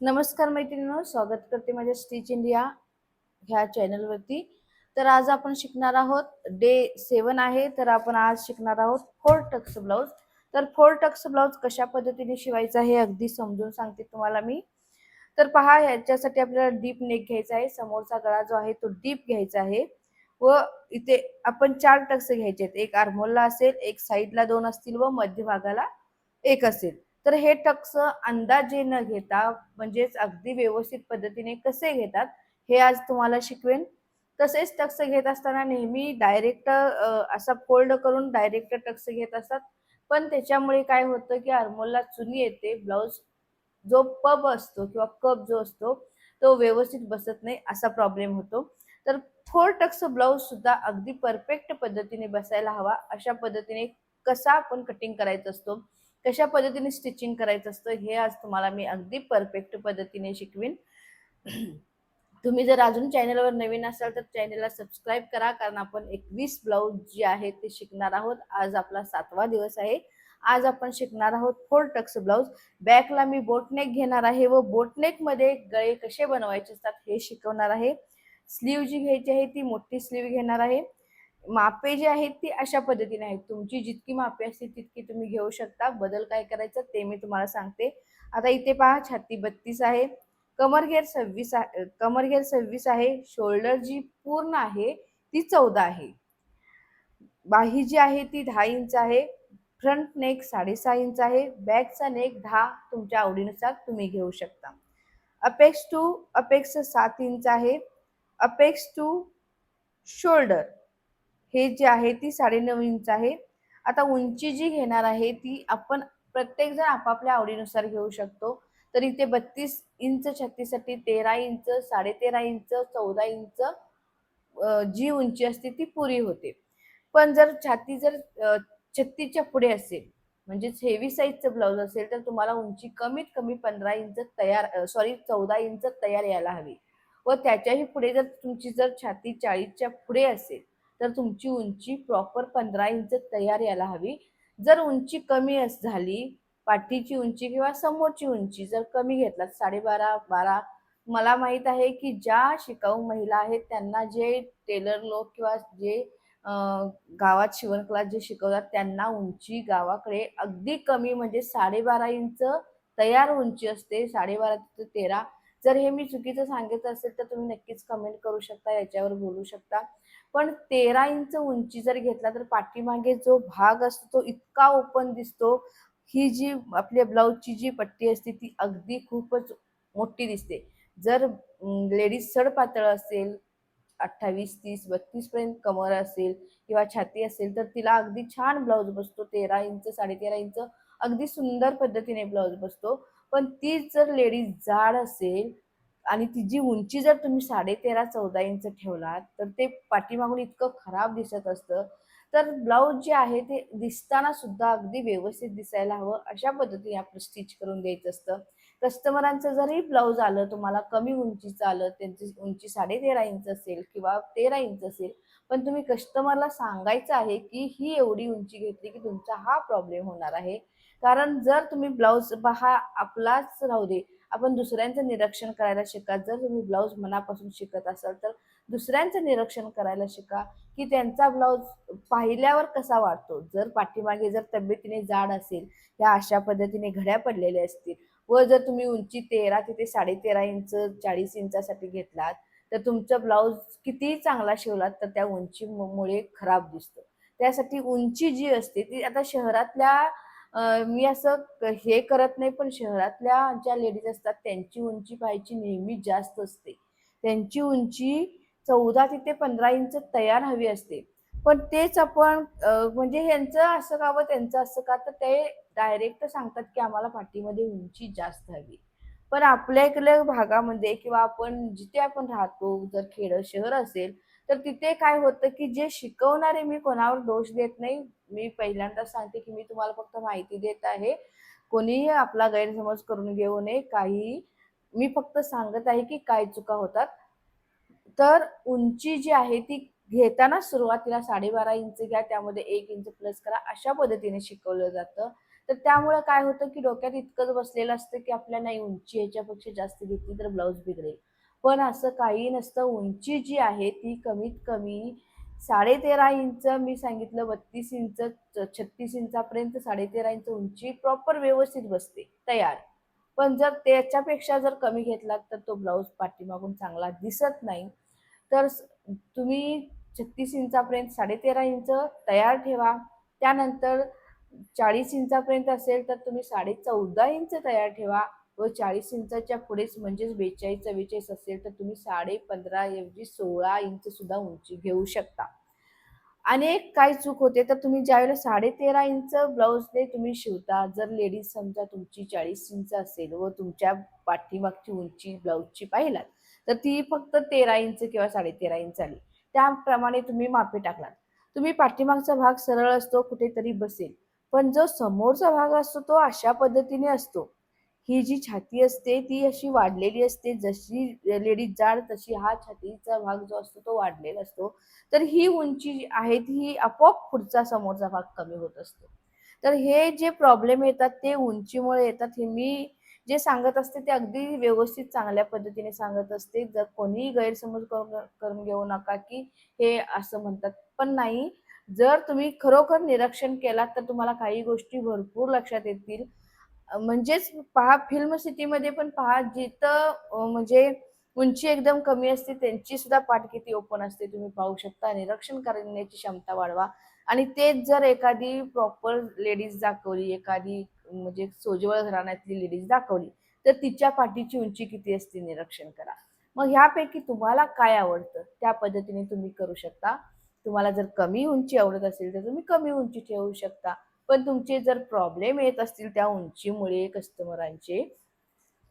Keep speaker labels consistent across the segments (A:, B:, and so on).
A: नमस्कार मैत्रिणींनो, स्वागत करते माझ्या स्टिच इंडिया ह्या चॅनलवरती। तर आज आपण शिकणार आहोत डे 7 आहे। तर आपण आज शिकणार आहोत 4 टक्स ब्लाउज। तर 4 टक्स ब्लाउज कशा पद्धतीने शिवायचा हे अगदी समजून सांगते तुम्हाला मी। तर पहा, ह्याच्यासाठी आपल्याला डीप नेक घ्यायचा आहे। समोरचा गळा जो आहे तो डीप घ्यायचा आहे व इथे आपण 4 टक्स घ्यायचे आहेत। एक आर्महोलला असेल, एक साइडला 2 असतील व मध्यभागाला एक असेल। तर हे टक्स अंदाजे न घेता म्हणजेच अगदी व्यवस्थित पद्धतीने कसे घेतात हे आज तुम्हाला शिकवेन। तसेच टक्स घेत असताना नेहमी डायरेक्ट असा फोल्ड करून डायरेक्ट टक्स घेत असतात, पण त्याच्यामुळे काय होतं की आर्महोलला चुनी येते, ब्लाउज जो पब असतो किंवा कप जो असतो तो व्यवस्थित बसत नाही, असा प्रॉब्लेम होतो। तर 4 टक्स ब्लाउज सुद्धा अगदी परफेक्ट पद्धतीने बसायला हवा, अशा पद्धतीने कसा आपण कटिंग करायचं असतो, कशा पद्धतीने स्टिचिंग करायचं असतं हे आज तुम्हाला मी अगदी परफेक्ट पद्धतीने शिकवीन। तुम्ही जर अजून चॅनलवर नवीन असाल तर चॅनलला सबस्क्राईब करा, कारण आपण 21 ब्लाउज जे आहे ते शिकणार आहोत। आज आपला 7वा दिवस आहे। आज आपण शिकणार आहोत 4 टक्स ब्लाउज। बॅकला मी बोटनेक घेणार आहे व बोटनेक मध्ये गळे कसे बनवायचे असतात हे शिकवणार आहे। स्लीव जी घ्यायची आहे ती मोठी स्लीव घेणार आहे। मापे जी आहेत ती अशा पद्धतीने आहेत, तुमची जितकी मापे असतील तितकी तुम्ही घेऊ शकता। बदल काय करायचं ते मी तुम्हाला सांगते। आता इथे पहा, छाती 32 आहे, कमर घेर 26 आहे, शोल्डर जी पूर्ण आहे ती 14 आहे, बाही जी आहे ती 10 इंच आहे, फ्रंट नेक 6.5 इंच आहे, बॅकचा नेक 10 तुमच्या आवडीनुसार तुम्ही घेऊ शकता। अपेक्स 7 इंच आहे, अपेक्स टू शोल्डर हे जे आहे ती 9.5 इंच आहे। आता उंची जी घेणार आहे ती आपण प्रत्येक जण आपापल्या आवडीनुसार घेऊ शकतो। तर इथे 32 इंच छातीसाठी 13 इंच, 13.5 इंच, 14 इंच जी उंची असते ती पुरी होते। पण जर छाती 36च्या पुढे असेल, म्हणजेच हेवी साईजचं ब्लाउज असेल, तर तुम्हाला उंची कमीत कमी 15 इंच 14 इंच तयार यायला हवी व त्याच्याही पुढे जर तुमची छाती 40च्या पुढे असेल तर तुमची उंची प्रॉपर 15 इंच तयार यायला हवी। जर उंची कमी झाली, पाठीची उंची किंवा समोरची उंची जर कमी घेतलात 12.5 12, मला माहित आहे की ज्या शिकाऊ महिला आहेत त्यांना जे टेलर लोक किंवा जे गावात शिवणक्लास जे शिकवतात त्यांना उंची गावाकडे अगदी कमी म्हणजे 12.5 इंच तयार उंची असते, 12.5 ते 13। जर हे मी चुकीचं सांगितलं असेल तर तुम्ही नक्कीच कमेंट करू शकता, याच्यावर बोलू शकता। पण 13 इंच उंची जर घेतला तर पाठीमागे जो भाग असतो तो इतका ओपन दिसतो, ही जी आपल्या ब्लाउजची जी पट्टी असते ती अगदी खूपच मोठी दिसते। जर लेडीज सड पातळ असेल, 28 30 32 पर्यंत कमर असेल किंवा छाती असेल तर तिला अगदी छान ब्लाउज बसतो। 13 इंच 13.5 इंच अगदी सुंदर पद्धतीने ब्लाउज बसतो। पण तीच जर लेडीज जाड असेल आणि तिची उंची जर तुम्ही 13.5 14 इंच ठेवलात तर ते पाठीमागून इतकं खराब दिसत असतं। तर ब्लाउज जे आहे ते दिसताना सुद्धा अगदी व्यवस्थित दिसायला हवं, अशा पद्धतीने आपण स्टिच करून द्यायचं असतं। कस्टमरांचं जरी ब्लाउज आलं तुम्हाला कमी उंचीचं आलं, त्यांची उंची 13.5 इंच असेल किंवा 13 इंच असेल, पण तुम्ही कस्टमरला सांगायचं आहे की ही एवढी उंची घेतली की तुमचा हा प्रॉब्लेम होणार आहे। कारण जर तुम्ही ब्लाउज हा आपलाच राहू दे, आपण दुसऱ्यांचं निरीक्षण करायला शिका। जर तुम्ही ब्लाउज मनापासून शिकत असाल तर दुसऱ्यांचं निरीक्षण करायला शिका की त्यांचा ब्लाउज पाहिल्यावर कसा वाटतो। जर पाठीमागे जर तब्येतीने जाड असेल, या अशा पद्धतीने घड्या पडलेल्या असतील व जर तुम्ही उंची 13 तिथे 13.5 इंच 40 इंचासाठी घेतलात तर तुमचा ब्लाउज कितीही चांगला शिवलात तर त्या उंचीमुळे खराब दिसतो। त्यासाठी उंची जी असते ती आता शहरातल्या मी असं हे करत नाही, पण शहरातल्या ज्या लेडीज असतात त्यांची उंची पाहायची नेहमी जास्त असते। त्यांची उंची 14 ते 15 इंच तयार हवी असते। पण तेच आपण म्हणजे ह्यांचं असं का व त्यांचं असं का, तर ते डायरेक्ट सांगतात की आम्हाला पाठीमध्ये उंची जास्त हवी। पण आपल्या इकडल्या भागामध्ये किंवा आपण जिथे आपण राहतो, जर खेडं शहर असेल तर तिथे काय होतं की जे शिकवणारे, मी कोणावर दोष देत नाही, मी पहिल्यांदा सांगते की मी तुम्हाला फक्त माहिती देत आहे, कोणीही आपला गैरसमज करून घेऊ नये काही। मी फक्त सांगत आहे की काय चुका होतात। तर उंची जी आहे ती घेताना सुरुवातीला 12.5 इंच घ्या, त्यामध्ये 1 इंच प्लस करा, अशा पद्धतीने शिकवलं जातं। तर त्यामुळे काय होतं की डोक्यात इतकंच बसलेलं असतं की आपल्या नाही उंची याच्यापेक्षा जास्त घेतली तर ब्लाऊज बिघडेल. पण असं काही नसतं. उंची जी आहे ती कमीत कमी 13.5 इंच, मी सांगितलं 32 इंच, 36 इंचापर्यंत 13.5 इंच उंची प्रॉपर व्यवस्थित बसते तयार. पण जर त्याच्यापेक्षा जर कमी घेतलात तर तो ब्लाऊज पाठीमागून चांगला दिसत नाही. तर तुम्ही 36 इंचापर्यंत 13.5 इंच तयार ठेवा. त्यानंतर 40 इंचापर्यंत असेल तर तुम्ही 14.5 इंच तयार ठेवा व 40 इंचाच्या पुढेच म्हणजेच 42-44 असेल तर तुम्ही 15.5 ऐवजी 16 इंच सुद्धा उंची घेऊ शकता. अनेक काय चूक होते तर तुम्ही ज्यावेळेला 13.5 इंच ब्लाऊजने तुम्ही शिवता, जर लेडीज समजा तुमची 40 इंच असेल व तुमच्या पाठीमागची उंची ब्लाऊजची पाहिलात तर ती फक्त 13 इंच किंवा 13.5 इंच आली. त्याप्रमाणे तुम्ही मापे टाकलात. तुम्ही पाठीमागचा भाग सरळ असतो, कुठेतरी बसेल. पण जो समोरचा भाग असतो तो अशा पद्धतीने असतो. ही जी छाती असते ती अशी वाढलेली असते. जशी लेडीज जाड तशी हा छातीचा भाग जो असतो तो वाढलेला असतो. तर ही उंची जी आहे ही आपोआप पुढचा समोरचा भाग कमी होत असतो. तर हे जे प्रॉब्लेम येतात ते उंचीमुळे येतात. हे मी जे सांगत असते ते अगदी व्यवस्थित चांगल्या पद्धतीने सांगत असते. जर कोणीही गैरसमज करून घेऊ नका की हे असं म्हणतात, पण नाही. जर तुम्ही खरोखर निरीक्षण केलात तर तुम्हाला काही गोष्टी भरपूर लक्षात येतील. म्हणजेच पहा, फिल्म सिटीमध्ये पण पहा, जिथं म्हणजे उंची एकदम कमी असते त्यांची सुद्धा पाठ किती ओपन असते तुम्ही पाहू शकता. निरीक्षण करण्याची क्षमता वाढवा. आणि तेच जर एखादी प्रॉपर लेडीज दाखवली, एखादी म्हणजे सोज्वळ घराण्यातली लेडीज दाखवली तर तिच्या पाठीची उंची किती असते निरीक्षण करा. मग ह्यापैकी तुम्हाला काय आवडतं त्या पद्धतीने तुम्ही करू शकता. तुम्हाला जर कमी उंची आवडत असेल तर तुम्ही कमी उंची ठेवू शकता. पण तुमचे जर प्रॉब्लेम येत असतील त्या उंचीमुळे कस्टमरांचे,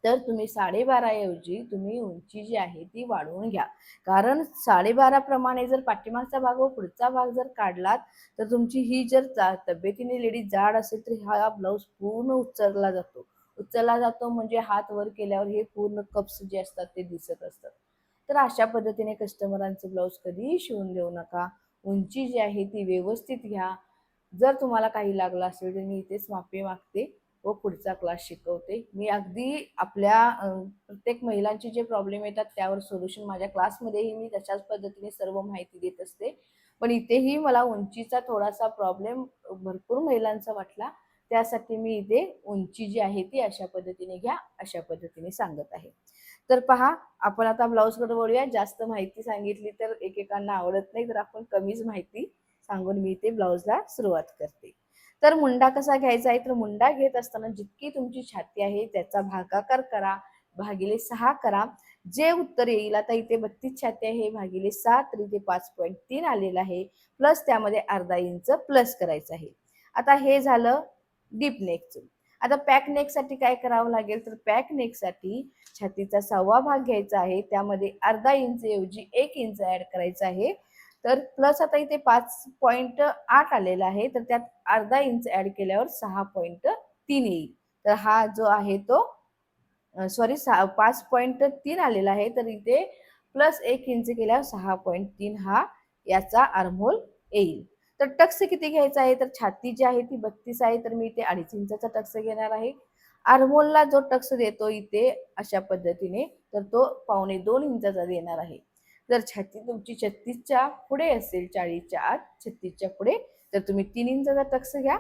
A: तर तुम्ही 12.5 ऐवजी तुम्ही उंची जी आहे ती वाढवून घ्या. कारण 12.5 प्रमाणे जर पाठीमागचा भाग व पुढचा भाग जर काढलात तर तुमची ही जर तब्येतीने लेडीज जाड असेल तर हा ब्लाऊज पूर्ण उचलला जातो. उचलला जातो म्हणजे हात वर केल्यावर हे पूर्ण कप्स जे असतात ते दिसत असतात. तर अशा पद्धतीने कस्टमरांचे ब्लाऊज कधीही शिवून देऊ नका. उंची जी आहे ती व्यवस्थित घ्या. जर तुम्हाला काही लागलं असेल तर मी इथेच माफी मागते व पुढचा क्लास शिकवते. मी अगदी आपल्या प्रत्येक महिलांचे जे प्रॉब्लेम येतात त्यावर सोल्युशन माझ्या क्लासमध्येही मी तशाच पद्धतीने सर्व माहिती देत असते. पण इथेही मला उंचीचा थोडासा प्रॉब्लेम भरपूर महिलांचा वाटला. त्यासाठी मी इथे उंची जी आहे ती अशा पद्धतीने घ्या, अशा पद्धतीने सांगत आहे. तर पहा, आपण आता ब्लाऊजकडे वळूया. जास्त माहिती सांगितली तर एकेकांना आवडत नाही, तर आपण कमीच माहिती सांगून मी इथे ब्लाऊजला सुरुवात करते. तर मुंडा कसा घ्यायचा आहे, तर मुंडा घेत असताना जितकी तुमची छाती आहे त्याचा भागाकार करा, भागिले 6 करा. जे उत्तर येईल, आता इथे 32 छाती आहे, भागिले 6 तर इथे 5.3 आलेलं आहे. प्लस त्यामध्ये अर्धा इंच प्लस करायचं आहे. आता हे झालं डीप नेकचं. आता पॅक नेकसाठी काय करावं लागेल, तर पॅक नेकसाठी छातीचा 6वा भाग घ्यायचा आहे. त्यामध्ये अर्धा इंच ऐवजी 1 इंच ऍड करायचा आहे. तर प्लस आता इथे 5.8 आलेला आहे, तर त्यात अर्धा इंच ऍड केल्यावर 6.3 येईल. तर हा जो आहे तो सॉरी 5.3 आलेला आहे, तर इथे प्लस 1 इंच केल्यावर 6.3 हा याचा आर्महोल येईल. तर टक्स किती घ्यायचा आहे, तर छाती जी आहे ती 32 आहे, तर मी इथे 2.5 इंचाचा टक्स घेणार आहे. आर्महोलला जो टक्स देतो इथे अशा पद्धतीने, तर तो 2.25 इंचाचा देणार आहे. जर छाती तुमची 36च्या पुढे असेल, 40च्या आत 36च्या पुढे, तर तुम्ही 3 इंचाचा टक्स घ्या.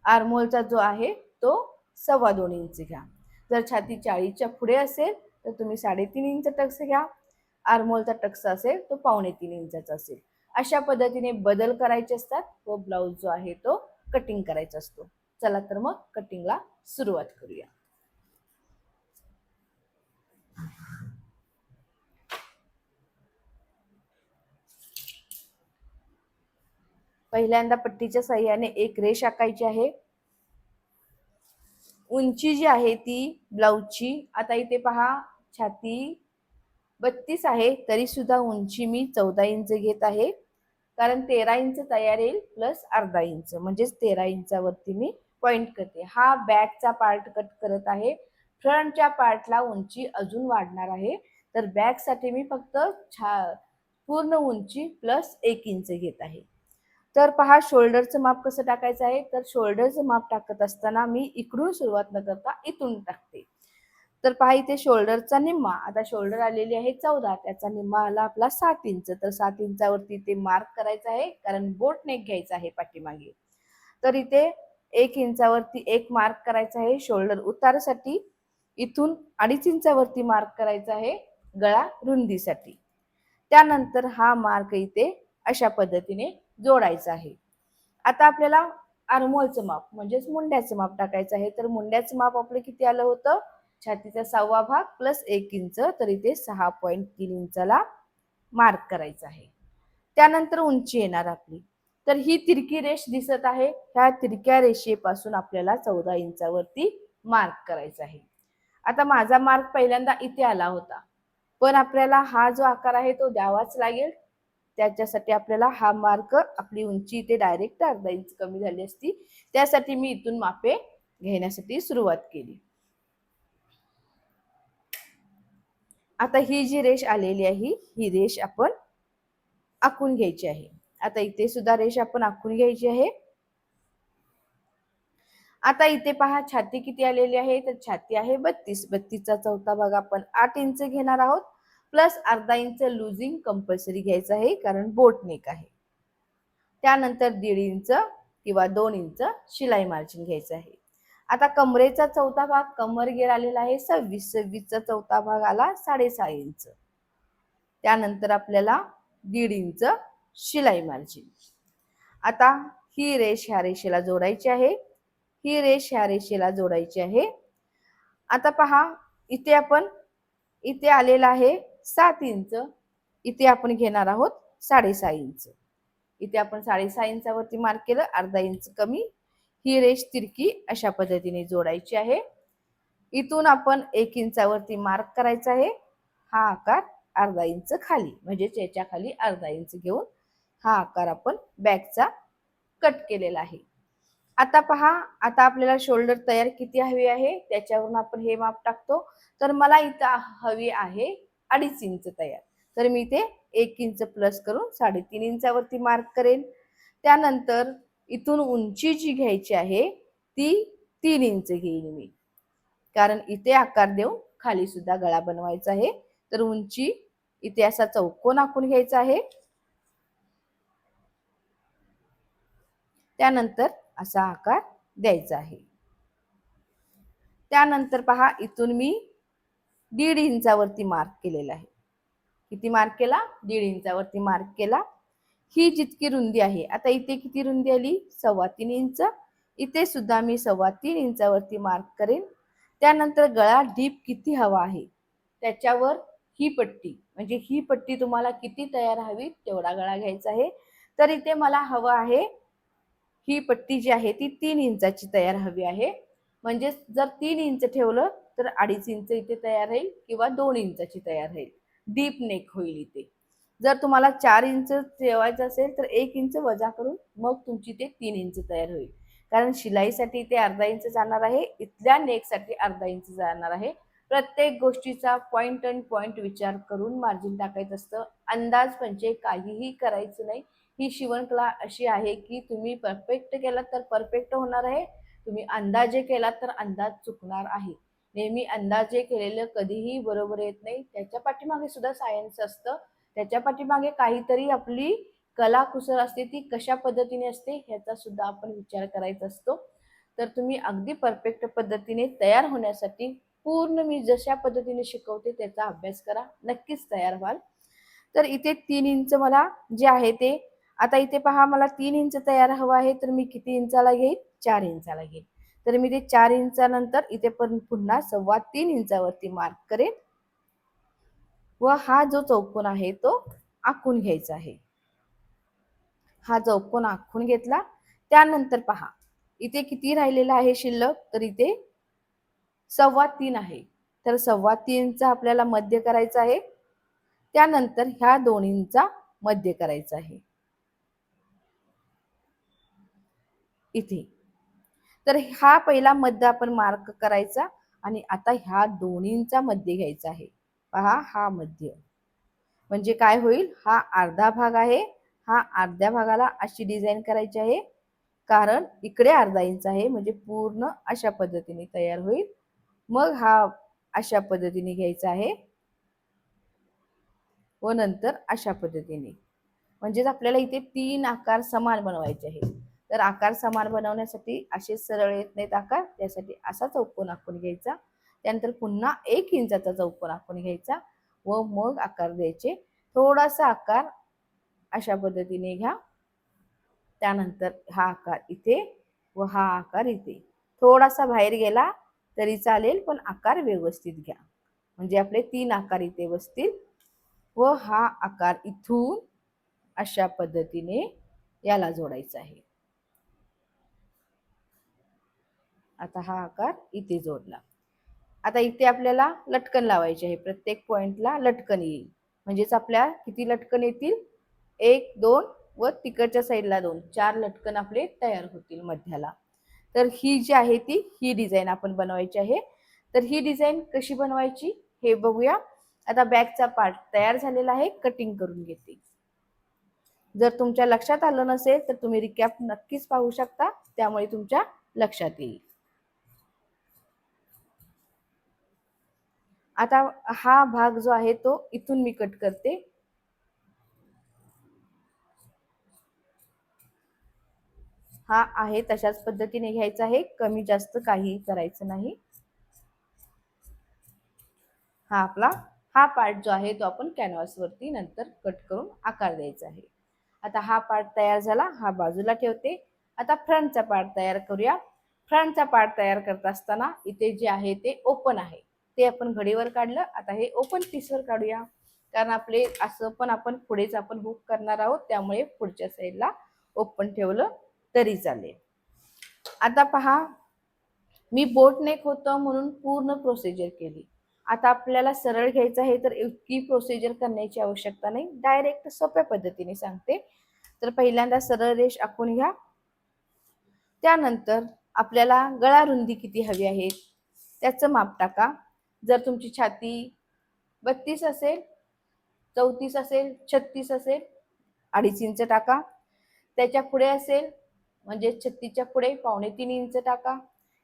A: आर्महोलचा जो आहे तो 2.25 इंच घ्या. जर छाती 40च्या पुढे असेल तर तुम्ही 3.5 इंच टक्स घ्या. आर्महोलचा टक्स असेल तो 2.25 इंचाचा असेल. अशा पद्धतीने बदल करायचे असतात व ब्लाऊज जो आहे तो कटिंग करायचा असतो. चला तर मग कटिंगला सुरुवात करूया. पहिल्यांदा पट्टीच्या साह्याने एक रेष आखायची आहे. उंची जी आहे ती ब्लाऊजची, आता इथे पहा, छाती 32 आहे तरी सुद्धा उंची मी 14 इंच घेत आहे. कारण 13 इंच तयार येईल प्लस अर्धा इंच म्हणजेच 13 इंचावरती मी पॉइंट करते. हा बॅकचा पार्ट कट करत आहे. फ्रंटच्या पार्टला उंची अजून वाढणार आहे. तर बॅक साठी मी फक्त पूर्ण उंची प्लस 1 इंच घेत आहे. तर पहा शोल्डरचं माप कसं टाकायचं आहे, तर शोल्डरचं माप टाकत असताना मी इकडून सुरुवात न करता इथून टाकते. तर पहा इथे शोल्डरचा निम्मा, आता शोल्डर आलेली आहे 14, त्याचा निम्मा आला आपला 7 इंच. तर 7 इंचावरती ते मार्क करायचं आहे, कारण बोट नेक घ्यायचा आहे पाठीमागे. तर इथे 1 इंचावरती एक मार्क करायचा आहे शोल्डर उतारसाठी. इथून 2.5 इंचावरती मार्क करायचा आहे गळा रुंदीसाठी. त्यानंतर हा मार्क इथे अशा पद्धतीने जोडायचा आहे. आता आपल्याला आर्महोलचं माप म्हणजेच मुंड्याचं माप टाकायचं आहे. तर मुंड्याचं माप आपलं किती आलं होतं, छातीचा 6वा भाग प्लस 1 इंच, तर इथे 6.3 इंचाला मार्क करायचा आहे. त्यानंतर उंची येणार आपली. तर ही तिरकी रेष दिसत आहे, ह्या तिरक्या रेषेपासून आपल्याला 14 इंचावरती मार्क करायचा आहे. आता माझा मार्क पहिल्यांदा इथे आला होता, पण आपल्याला हा जो आकार आहे तो द्यावाच लागेल. त्याच्यासाठी आपल्याला हा मार्क, आपली उंची इथे डायरेक्ट अर्धा इंच कमी झाली असती, त्यासाठी मी इथून मापे घेण्यासाठी सुरुवात केली. आता ही जी रेष आलेली आहे ही रेष आपण आखून घ्यायची आहे. आता इथे सुद्धा रेष आपण आखून घ्यायची आहे. आता इथे पहा छाती किती आलेली आहे, तर छाती आहे 32. 32चा चौथा भाग आपण 8 इंच घेणार आहोत, प्लस अर्धा इंच लुजिंग कंपल्सरी घ्यायचं आहे, कारण बोट नेक आहे. त्यानंतर 1.5 इंच किंवा 2 इंच शिलाई मार्जिन घ्यायचं आहे. आता कमरेचा चौथा भाग, कमर घेर आलेला आहे 26. 26चा चौथा भाग आला 6.5 इंच. त्यानंतर आपल्याला 1.5 इंच शिलाई मार्जिन. आता ही रेष ह्या रेषेला जोडायची आहे, ही रेष ह्या रेषेला जोडायची आहे. आता पहा इथे आलेला आहे 7 इंच, इथे आपण घेणार आहोत 6.5 इंच. इथे आपण 6.5 इंचावरती मार्क केलं, अर्धा इंच कमी. ही रेष तिरकी अशा पद्धतीने जोडायची आहे. इथून आपण 1 इंचावरती मार्क करायचा आहे. हा आकार अर्धा इंच खाली, म्हणजे याच्या खाली अर्धा इंच घेऊन हा आकार आपण बॅकचा कट केलेला आहे. आता पहा, आता आपल्याला शोल्डर तयार किती हवी आहे त्याच्यावरून आपण हे माप टाकतो. तर मला इथं हवी आहे 2.5 इंच तयार, तर मी इथे 1 इंच प्लस करून 3.5 इंचावरती मार्क करेन. त्यानंतर इथून उंची जी घ्यायची आहे ती 3 इंच घेईन मी, कारण इथे आकार देऊन खाली सुद्धा गळा बनवायचा आहे. तर उंची इथे असा चौकोन आखून घ्यायचा आहे. त्यानंतर असा आकार द्यायचा आहे. त्यानंतर पहा, इथून मी 1.5 इंचावरती मार्क केलेला आहे. किती मार्क केला, 1.5 इंचावरती मार्क केला. ही जितकी रुंदी आहे, आता इथे किती रुंदी आली, 3.25 इंच. इथे सुद्धा मी 3.25 इंचावरती मार्क करेन. त्यानंतर गळा डीप किती हवा आहे त्याच्यावर ही पट्टी, म्हणजे ही पट्टी तुम्हाला किती तयार हवी तेवढा गळा घ्यायचा आहे. तर इथे मला हवं आहे, ही पट्टी जी आहे ती 3 इंचाची तयार हवी आहे. म्हणजे जर 3 इंच ठेवलं तर 2.5 इंच इथे तयार राहील किंवा 2 इंचाची तयार राहील, डीप नेक होईल इथे. जर तुम्हाला 4 इंच ठेवायचं असेल तर 1 इंच वजा करून मग तुमची ते 3 इंच तयार होईल, कारण शिलाईसाठी ते अर्धा इंच जाणार आहे, इथल्या नेकसाठी अर्धा इंच जाणार आहे. प्रत्येक गोष्टीचा पॉइंट अँड पॉइंट विचार करून मार्जिन टाकायचं असतं. अंदाज म्हणजे काहीही करायचं नाही. ही शिवणकला अशी आहे की तुम्ही परफेक्ट केलात तर परफेक्ट होणार आहे, तुम्ही अंदाजे केलात तर अंदाज चुकणार आहे. नेहमी अंदाजे केलेलं कधीही बरोबर येत नाही, त्याच्या पाठीमागे सुद्धा सायन्स असतं. त्याच्या पाठीमागे काहीतरी आपली कलाकुसर असते, ती कशा पद्धतीने असते ह्याचा सुद्धा आपण विचार करायचा असतो. तर तुम्ही अगदी परफेक्ट पद्धतीने तयार होण्यासाठी पूर्ण मी जशा पद्धतीने शिकवते त्याचा अभ्यास करा, नक्कीच तयार व्हाल. तर इथे 3 इंच मला जे आहे ते, आता इथे पहा मला 3 इंच तयार हवं आहे, तर मी किती इंचाला घेईन, 4 इंचाला घेईन. तर मी ते 4 इंचानंतर इथे पण पुन्हा 3.25 इंचावरती मार्क करेन व हा जो चौकोन आहे तो आखून घ्यायचा आहे. हा चौकोन आखून घेतला. त्यानंतर पहा इथे किती राहिलेला आहे शिल्लक, तर इथे 3.25 आहे. तर 3.25 आपल्याला मध्य करायचा आहे. त्यानंतर ह्या 2 इंचा मध्य करायचा आहे इथे. तर हा पहिला मध्य आपण मार्क करायचा आणि आता ह्या 2 इंचा मध्य घ्यायचा आहे. पहा हा मध्य म्हणजे काय होईल, हा अर्धा भाग आहे, हा अर्ध्या भागाला अशी डिझाईन करायची आहे, कारण इकडे अर्धा इंच आहे, म्हणजे पूर्ण अशा पद्धतीने तयार होईल. मग हा अशा पद्धतीने घ्यायचा आहे व नंतर अशा पद्धतीने, म्हणजेच आपल्याला इथे 3 आकार समान बनवायचे आहेत. तर आकार समान बनवण्यासाठी असे सरळ येत नाहीत आकार, त्यासाठी असा चौकोन आखून घ्यायचा, त्यानंतर पुन्हा 1 इंचाचा चौकोन आखून घ्यायचा व मग आकार द्यायचे. थोडासा आकार अशा पद्धतीने घ्या, त्यानंतर हा आकार इथे व हा आकार इथे. थोडासा बाहेर गेला तरी चालेल, पण आकार व्यवस्थित घ्या, म्हणजे आपले 3 आकार इथे बसतील. व हा आकार इथून अशा पद्धतीने याला जोडायचा आहे. आता हा आकार इथे जोडला. आता इथे आपल्याला लटकन लावायचे आहे, प्रत्येक पॉइंटला लटकन येईल, म्हणजेच आपल्या किती लटकन येतील, 1 2 व तिकडच्या साईडला 2, 4 लटकन आपले तयार होतील मध्याला. तर ही जी आहे ती ही डिझाईन आपण बनवायची आहे. तर ही डिझाईन कशी बनवायची हे बघूया. आता बॅकचा पार्ट तयार झालेला आहे, कटिंग करून घेते. जर तुमच्या लक्षात आलं नसेल तर तुम्ही रिकॅप नक्कीच पाहू शकता, त्यामुळे तुमच्या लक्षात येईल. आता हा भाग जो आहे तो इथून मी कट करते. हा आहे तशाच पद्धतीने घ्यायचा आहे, कमी जास्त काही करायचं नाही. हा आपला हा पार्ट जो आहे तो आपण कॅनव्हास वरती नंतर कट करून आकार द्यायचा आहे. आता हा पार्ट तयार झाला, हा बाजूला ठेवते. आता फ्रंटचा पार्ट तयार करूया. फ्रंटचा पार्ट तयार करत असताना इथे जे आहे ते ओपन आहे, ते आपण घडीवर काढलं. आता हे ओपन पीसवर काढूया, कारण आपले असं पण आपण पुढेच आपण हुक करणार आहोत, त्यामुळे पुढच्या साईडला ओपन ठेवलं तरी चालेल. आता पहा, मी बोट नेक होतं म्हणून पूर्ण प्रोसिजर केली. आता आपल्याला सरळ घ्यायचं आहे, तर इतकी प्रोसिजर करण्याची आवश्यकता नाही, डायरेक्ट सोप्या पद्धतीने सांगते. तर पहिल्यांदा सरळ रेष आखून घ्या. त्यानंतर आपल्याला गळा रुंदी किती हवी आहे त्याचं माप टाका. जर तुमची छाती 32 असेल, 34 असेल, 36 असेल, 2.5 इंच टाका. त्याच्या पुढे असेल म्हणजे 36च्या पुढे 3.25 इंच टाका.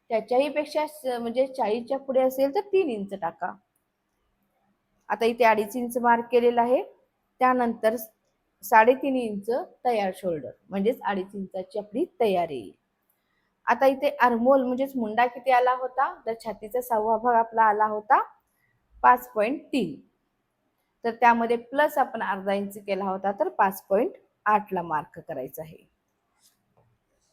A: त्याच्याही पेक्षा म्हणजे 40च्या पुढे असेल तर 3 इंच टाका. आता इथे 2.5 इंच मार्क केलेला आहे. त्यानंतर 3.5 इंच तयार शोल्डर, म्हणजेच 2.5 इंचाची आपली तयारी येईल. आता इथे आर्महोल म्हणजेच मुंडा किती आला होता, तर छातीचा 6वा भाग आपला आला होता 5.3, तर त्यामध्ये प्लस आपण अर्धा इंच केला होता, तर 5.8 ला मार्क करायचा आहे.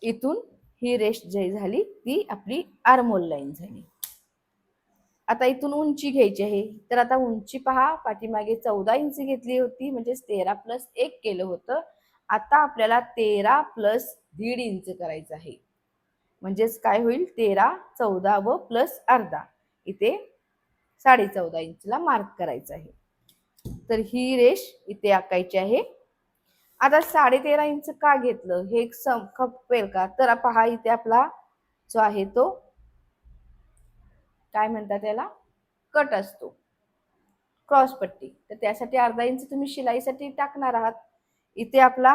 A: इथून ही रेष जी झाली ती आपली आर्महोल लाईन झाली. आता इथून उंची घ्यायची आहे, तर आता उंची पहा, पाठीमागे 14 इंच घेतली होती, म्हणजे 13 + 1 केलं होतं. आता आपल्याला 13 + 1.5 इंच करायचं आहे, म्हणजेच काय होईल, 13, 14 व प्लस अर्धा, इथे 14.5 इंचला मार्क करायचं आहे. तर ही रेष इथे आखायची आहे. आता 13.5 इंच का घेतलं हे खपेल का, तर पहा इथे आपला जो आहे तो काय म्हणतात त्याला, कट असतो, क्रॉस पट्टी, तर त्यासाठी अर्धा इंच तुम्ही शिलाईसाठी टाकणार आहात. इथे आपला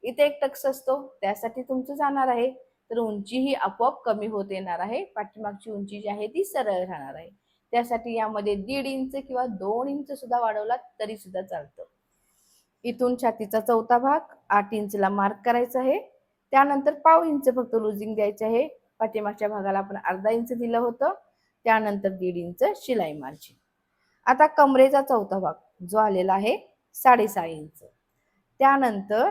A: इथे एक टक्स असतो, त्यासाठी तुमचं जाणार आहे. तर उंची ही आपोआप कमी होत येणार आहे, पाठीमागची उंची जी आहे ती सरळ राहणार आहे. त्यासाठी यामध्ये 1.5 इंच किंवा 2 इंच सुद्धा वाढवला तरी सुद्धा चालतं. इथून छातीचा 4था भाग 8 इंचला मार्क करायचा आहे. त्यानंतर 1/2 इंच फक्त लुजिंग द्यायचे आहे. पाठीमागच्या भागाला आपण अर्धा इंच दिलं होतं, त्यानंतर 1.5 इंच शिलाई मार्जिन. आता कमरेचा 4था भाग जो आलेला आहे 6.5 इंच, त्यानंतर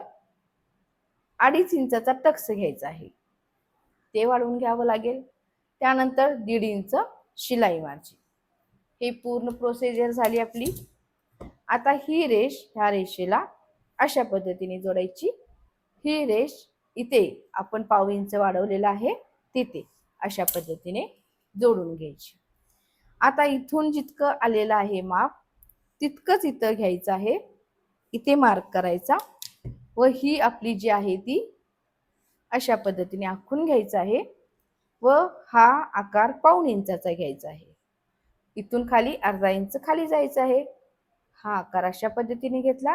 A: 2.5 इंचाचा टक्स घ्यायचा आहे, ते वाढवून घ्यावं लागेल. त्यानंतर 1.5 इंच शिलाई मार्जिन. ही पूर्ण प्रोसिजर झाली आपली. आता ही रेष ह्या रेषेला अशा पद्धतीने जोडायची. ही रेष इथे आपण 1/2 इंच वाढवलेला आहे तिथे अशा पद्धतीने जोडून घ्यायची. आता इथून जितकं आलेलं आहे माप तितकंच इथं घ्यायचं आहे, इथे मार्क करायचा व ही आपली जी आहे ती अशा पद्धतीने आखून घ्यायचं आहे व हा आकार 1/2 इंचाचा घ्यायचा आहे. इथून खाली अर्धा इंच जायचं आहे. हा आकार अशा पद्धतीने घेतला,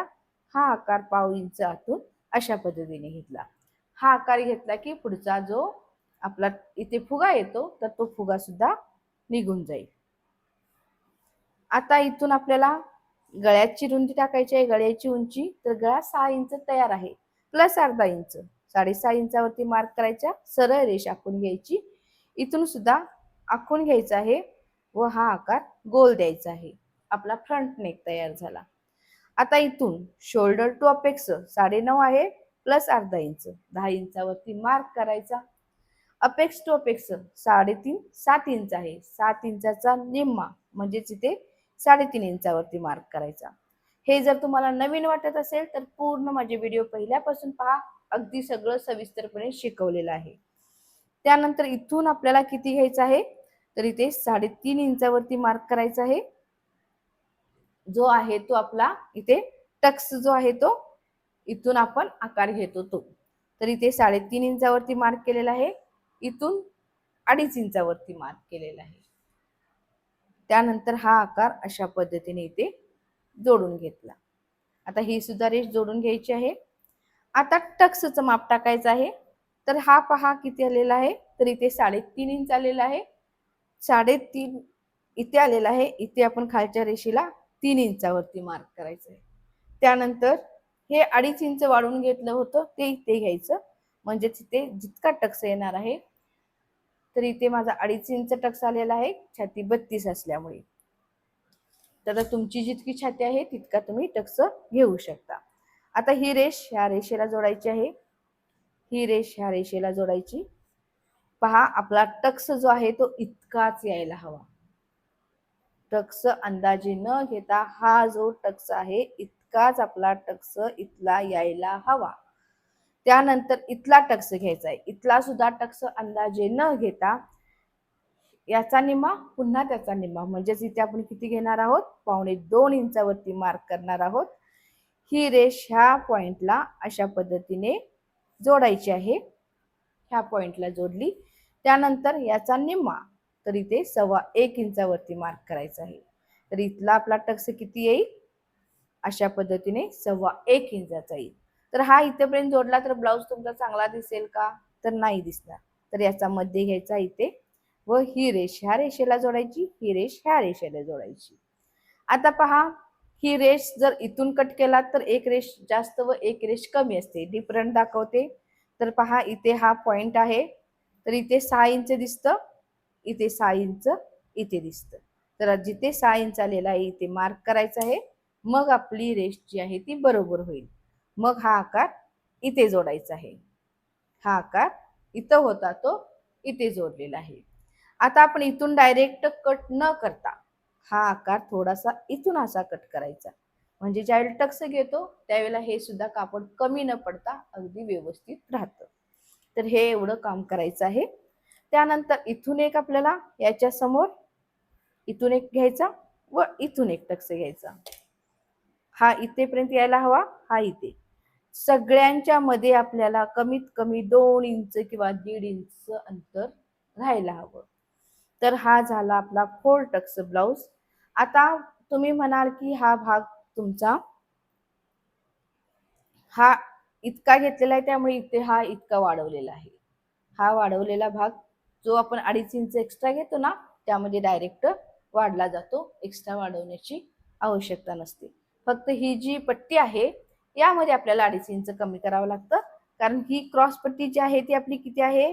A: हा आकार 1/2 इंच आतून अशा पद्धतीने घेतला. हा आकार घेतला की पुढचा जो आपला इथे फुगा येतो तर तो फुगा सुद्धा निघून जाईल. आता इथून आपल्याला गळ्याची रुंदी टाकायची आहे. गळ्याची उंची तर गळा 6 इंच तयार आहे प्लस अर्धा इंच 6.5 इंचावरती मार्क करायच्या. सरळ रेष आखून घ्यायची. इथून सुद्धा आखून घ्यायचा आहे व हा आकार गोल द्यायचा आहे. आपला फ्रंट नेक तयार झाला. आता इथून शोल्डर टू अपेक्स 9.5 आहे प्लस अर्धा इंच 10 इंचावरती मार्क करायचा. अपेक्स टू अपेक्स 3.5 7 इंच आहे. 7 इंचाचा निम्मा म्हणजेच इथे 3.5 इंचावरती मार्क करायचा. हे जर तुम्हाला नवीन वाटत असेल तर पूर्ण माझे व्हिडिओ पहिल्यापासून पहा. अगदी सगळं सविस्तरपणे शिकवलेलं आहे. त्यानंतर इथून आपल्याला किती घ्यायचं आहे तर इथे 3.5 इंचावरती मार्क करायचा आहे. जो आहे तो आपला इथे टक्स जो आहे तो इथून आपण आकार घेतो तो. तर इथे 3.5 इंचावरती मार्क केलेला आहे. इथून 2.5 इंचावरती मार्क केलेला आहे. त्यानंतर हा आकार अशा पद्धतीने इथे जोडून घेतला. आता ही सुद्धा रेष जोडून घ्यायची आहे. आता टक्सचं माप टाकायचं आहे. तर हा पहा किती आलेला आहे तर इथे 3.5 इंच आलेला आहे. 3.5 इथे आलेला आहे. इथे आपण खालच्या रेषेला 3 इंचावरती मार्क करायचं आहे. त्यानंतर हे 2.5 इंच वाढवून घेतलं होतं ते इथे घ्यायचं. म्हणजेच इथे जितका टक्स येणार आहे तर इथे माझा 2.5 इंच टक्स आलेला आहे छाती 32 असल्यामुळे. तर तुमची जितकी छाती आहे तितका तुम्ही टक्स घेऊ शकता. आता ही रेष ह्या रेषेला जोडायची आहे. ही रेष ह्या रेषेला जोडायची. पहा आपला टक्स जो आहे तो इतकाच यायला हवा. टक्स अंदाजे न घेता हा जो टक्स आहे इतकाच आपला टक्स इथला यायला हवा. त्यानंतर इथला टक्स घ्यायचा आहे. इथला सुद्धा टक्स अंदाजे न घेता याचा निम्मा पुन्हा त्याचा निम्मा म्हणजेच इथे आपण किती घेणार आहोत 2.25 इंचावरती मार्क करणार आहोत. ही रेष ह्या पॉइंटला अशा पद्धतीने जोडायची आहे. ह्या पॉइंटला जोडली. त्यानंतर याचा निम्मा तर इथे 1.25 इंचावरती मार्क करायचा आहे. तर इथला आपला टक्स किती येईल अशा पद्धतीने 1.25 इंचाचा येईल. तर हा इथेपर्यंत जोडला तर ब्लाउज तुमचा चांगला दिसेल का तर नाही दिसणार. तर याचा मध्ये घ्यायचा इथे व ही रेष ह्या रेषेला जोडायची. ही रेष ह्या रेषेला जोडायची. आता पहा ही रेष जर इथून कट केला तर एक रेष जास्त व एक रेष कमी असते. डिफरंट दाखवते. तर पहा इथे हा पॉइंट आहे तर इथे 6 इंच दिसतं. इथे 6 इंच इथे दिसतं. तर जिथे 6 इंच आलेला आहे इथे मार्क करायचा आहे. मग आपली रेष जी आहे ती बरोबर होईल. मग हा आकार इथे जोडायचा आहे. हा आकार इथं होता तो इथे जोडलेला आहे. आता आपण इथून डायरेक्ट कट न करता हा आकार थोडासा इथून असा कट करायचा. म्हणजे ज्यावेळेला टक्स घेतो त्यावेळेला हे सुद्धा कापड कमी न पडता अगदी व्यवस्थित राहतं. तर हे एवढं काम करायचं आहे. त्यानंतर इथून एक आपल्याला याच्या समोर इथून एक घ्यायचा व इथून एक टक्स घ्यायचा. हा इथेपर्यंत यायला हवा. हा इथे सगळ्यांच्या मध्ये आपल्याला कमीत कमी 2 इंच किंवा 1.5 इंच अंतर राहायला हवं. तर हा झाला आपला 4 टक्स ब्लाउज. आता तुम्ही म्हणाल की हा भाग तुमचा हा इतका घेतलेला आहे त्यामुळे इथे हा इतका वाढवलेला आहे. हा वाढवलेला भाग जो आपण 2.5 इंच एक्स्ट्रा घेतो ना त्यामध्ये डायरेक्ट वाढला जातो. एक्स्ट्रा वाढवण्याची आवश्यकता नसते. फक्त ही जी पट्टी आहे यामध्ये आपल्याला 2.5 इंच कमी करावं लागतं. कारण ही क्रॉस पट्टी जी आहे ती आपली किती आहे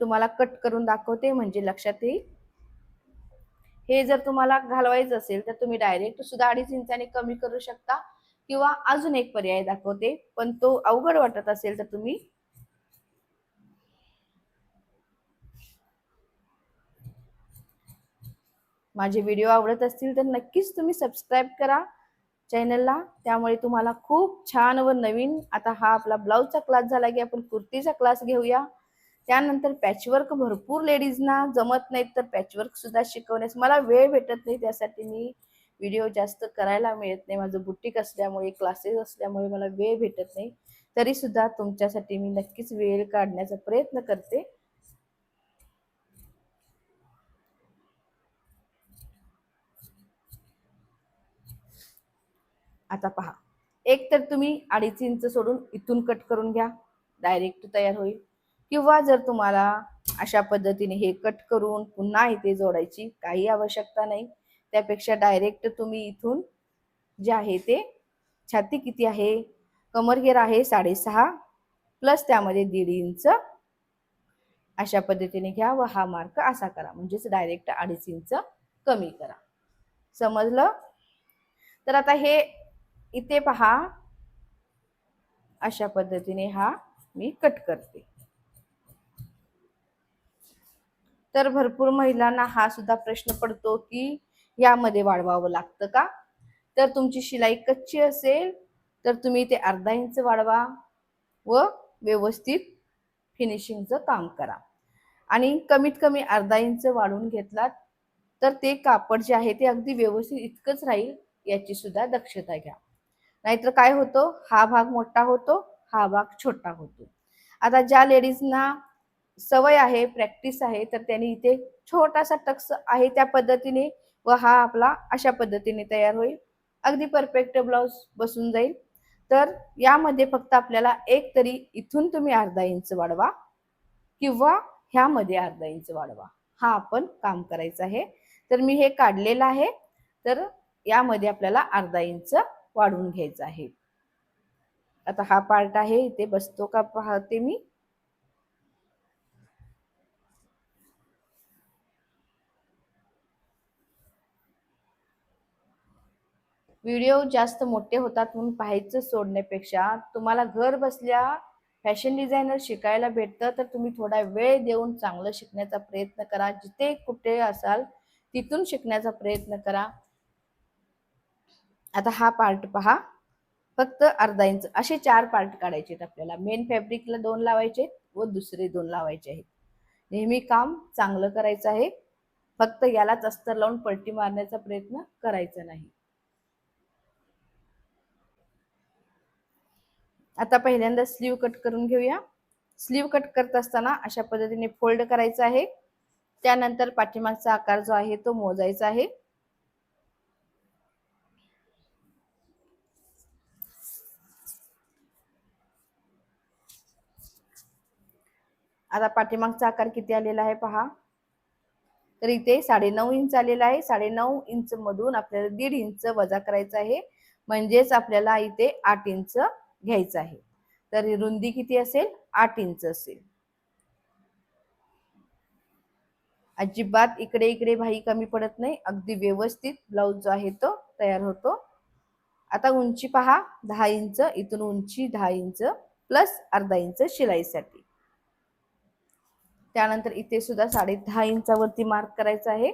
A: तुम्हाला कट करून दाखवते म्हणजे लक्षात येईल. हे जर तुम्हाला घालवायचं असेल तर तुम्ही डायरेक्ट सुद्धा 2.5 इंचाने कमी करू शकता किंवा अजून एक पर्याय दाखवते. पण तो अवघड वाटत असेल तर तुम्ही माझे व्हिडिओ आवडत असतील तर नक्कीच तुम्ही सबस्क्राईब करा चॅनलला. त्यामुळे तुम्हाला खूप छान व नवीन आता हा आपला ब्लाउजचा क्लास झाला की आपण कुर्तीचा क्लास घेऊया. त्यानंतर पॅचवर्क भरपूर लेडीजना जमत नाहीत तर पॅचवर्क सुद्धा शिकवण्यास मला वेळ भेटत नाही. त्यासाठी मी व्हिडिओ जास्त करायला मिळत नाही. माझं बुटीक असल्यामुळे क्लासेस असल्यामुळे मला वेळ भेटत नाही. तरी सुद्धा तुमच्यासाठी मी नक्कीच वेळ काढण्याचा प्रयत्न करते. आता पहा एक तर तुम्ही 2.5 इंच सोडून इथून कट करून घ्या, डायरेक्ट तयार होईल. किंवा जर तुम्हाला अशा पद्धतीने हे कट करून पुन्हा इथे जोडायची काही आवश्यकता नाही, त्यापेक्षा डायरेक्ट तुम्ही इथून जे आहे ते छाती किती आहे, कमर घेर आहे 6.5 प्लस त्यामध्ये 1.5 इंच अशा पद्धतीने घ्या व हा मार्क असा करा, म्हणजेच डायरेक्ट 2.5 इंच कमी करा. समजलं? तर आता हे इथे पहा, अशा पद्धतीने हा मी कट करते. तर भरपूर महिलांना हा सुद्धा प्रश्न पडतो की यामध्ये वाढवावं लागतं का? तर तुमची शिलाई कच्ची असेल तर तुम्ही ते 1/2 इंच वाढवा व व्यवस्थित फिनिशिंगचं काम करा. आणि कमीत कमी 1/2 इंच वाढवून घेतलात तर ते कापड जे आहे ते अगदी व्यवस्थित इतकंच राहील, याची सुद्धा दक्षता घ्या. नाहीतर काय होतं, हा भाग मोठा होतो, हा भाग छोटा होतो. आता ज्या लेडीजना सवय आहे, प्रॅक्टिस आहे, तर त्यांनी इथे छोटासा टक्स आहे त्या पद्धतीने व हा आपला अशा पद्धतीने तयार होईल. अगदी परफेक्ट ब्लाउज बसून जाईल. तर यामध्ये फक्त आपल्याला एक तरी इथून तुम्ही 1/2 इंच वाढवा किंवा ह्यामध्ये 1/2 इंच वाढवा, हा आपण काम करायचं आहे. तर मी हे काढलेलं आहे, तर यामध्ये आपल्याला 1/2 इंच वाढवून घ्यायचं आहे. आता हा पार्ट आहे, इथे बसतो का पाहते मी. व्हिडिओ जास्त मोठे होतात म्हणून पाहायचं सोडण्यापेक्षा तुम्हाला घर बसल्या फॅशन डिझायनर शिकायला भेटतं, तर तुम्ही थोडा वेळ देऊन चांगलं शिकण्याचा प्रयत्न करा. जिथे कुठे असाल तिथून शिकण्याचा प्रयत्न करा. आता हा पार्ट पहा, फक्त 1/2 इंच असे 4 पार्ट काढायचे आहेत आपल्याला. मेन फॅब्रिकला 2 लावायचे व दुसरे 2 लावायचे आहेत. नेहमी काम चांगलं करायचं आहे, फक्त यालाच अस्तर लावून पलटी मारण्याचा प्रयत्न करायचा नाही. आता पहिल्यांदा स्लीव कट करून घेऊया. स्लीव कट करत असताना अशा पद्धतीने फोल्ड करायचं आहे. त्यानंतर पाठीमागचा आकार जो आहे तो मोजायचा आहे. आता पाठीमागचा आकार किती आलेला आहे पहा. तर इथे 9.5 इंच आलेला आहे. 9.5 इंच मधून आपल्याला 1.5 इंच वजा करायचं आहे, म्हणजेच आपल्याला इथे 8 इंच घ्यायचं आहे. तर रुंदी किती असेल? 8 इंच असेल. अजिबात इकडे इकडे भाई कमी पडत नाही, अगदी व्यवस्थित ब्लाउज जो आहे तो तयार होतो. आता उंची पहा 10 इंच, इथून उंची 10 इंच प्लस 1/2 इंच शिलाईसाठी. त्यानंतर इथे सुद्धा 10.5 इंचावरती मार्क करायचा आहे.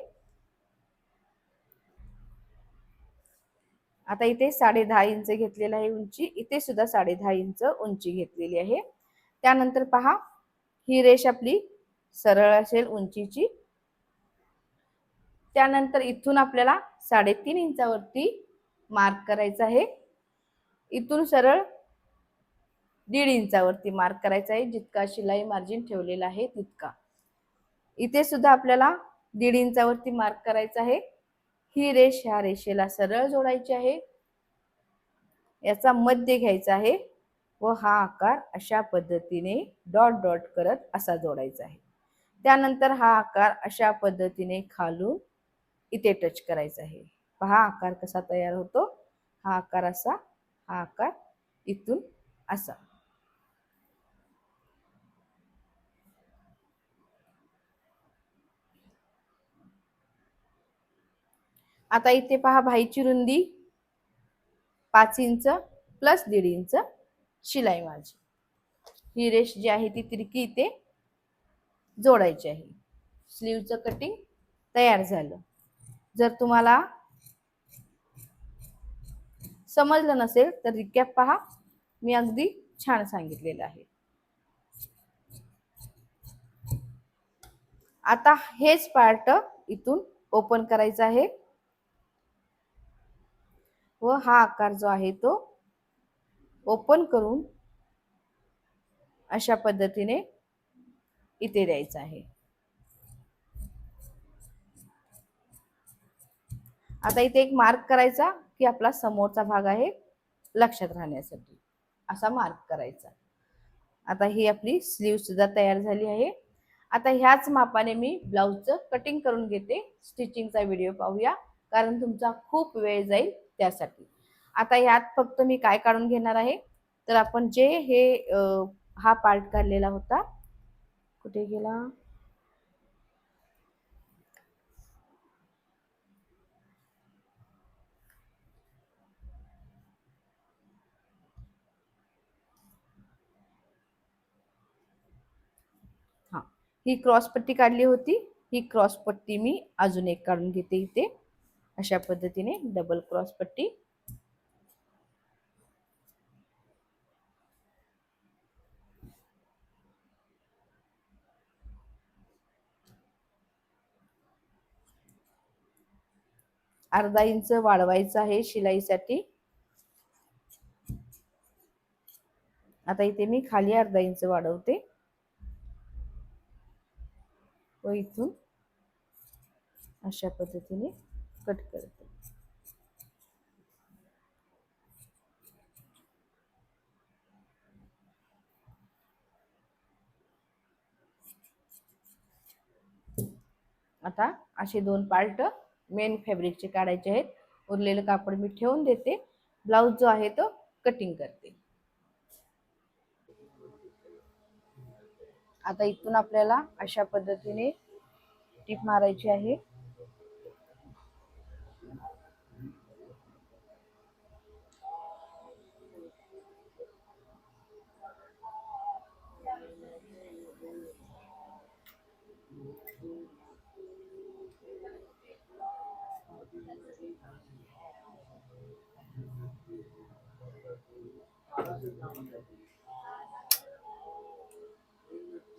A: आता इथे 10.5 इंच घेतलेला आहे उंची, इथे सुद्धा 10.5 इंच उंची घेतलेली आहे. त्यानंतर पहा, ही रेष आपली सरळ असेल उंचीची. त्यानंतर इथून आपल्याला 3.5 इंचावरती मार्क करायचा आहे. इथून सरळ 1.5 इंचावरती मार्क करायचा आहे, जितका शिलाई मार्जिन ठेवलेला आहे तितका. इथे सुद्धा आपल्याला 1.5 इंचावरती मार्क करायचा आहे. ही रेष ह्या रेषेला सरळ जोडायची आहे, याचा मध्य घ्यायचा आहे व हा आकार अशा पद्धतीने डॉट डॉट करत असा जोडायचा आहे. त्यानंतर हा आकार अशा पद्धतीने खालून इथे टच करायचा आहे. पहा आकार कसा तयार होतो. हा आकार असा, हा आकार इथून असा. आता इथे पहा, भाईची रुंदी 5 इंच प्लस 1.5 इंच शिलाई माझी. ही रेष जी आहे ती तिरकी इथे जोडायची आहे. स्लीवचं कटिंग तयार झालं. जर तुम्हाला समजलं नसेल तर रिकॅप पहा, मी अगदी छान सांगितलेलं आहे. आता हेच पार्ट इथून ओपन करायचं आहे व हा आकार जो आहे तो ओपन करून अशा पद्धतीने इथे द्यायचा आहे. आता इथे एक मार्क करायचा की आपला समोरचा भाग आहे लक्षात राहण्यासाठी असा मार्क करायचा. आता ही आपली स्लीव सुद्धा तयार झाली आहे. आता ह्याच मापाने मी ब्लाऊजचं कटिंग करून घेते. स्टिचिंगचा व्हिडिओ पाहूया, कारण तुमचा खूप वेळ जाईल त्यासाठी. आता ह्यात फक्त मी काय काढून घेणार आहे, तर आपण जे हे हा पार्ट काढलेला होता, कुठे गेला, हा, ही क्रॉस पट्टी काढली होती. ही क्रॉस पट्टी मी अजून एक काढून घेते इथे, अशा पद्धतीने डबल क्रॉस पट्टी. अर्धा इंच वाढवायचं आहे शिलाईसाठी. आता इथे मी खाली अर्धा इंच वाढवते व इथून अशा पद्धतीने कट करते. आता असे दोन पार्ट मेन फॅब्रिकचे काढायचे आहेत. उरलेलं कापड मी ठेवून देते. ब्लाऊज जो आहे तो कटिंग करते. आता इथून आपल्याला अशा पद्धतीने टीप मारायची आहे.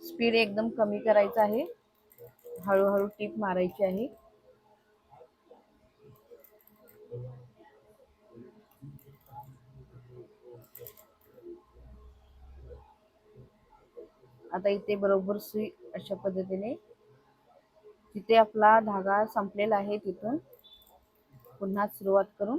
A: स्पीड एकदम कमी करायचं आहे. हळूहळू टीप मारायची आहे. आता इथे बरोबर सुई अशा पद्धतीने, तिथे आपला धागा संपलेला आहे तिथून पुन्हा सुरुवात करून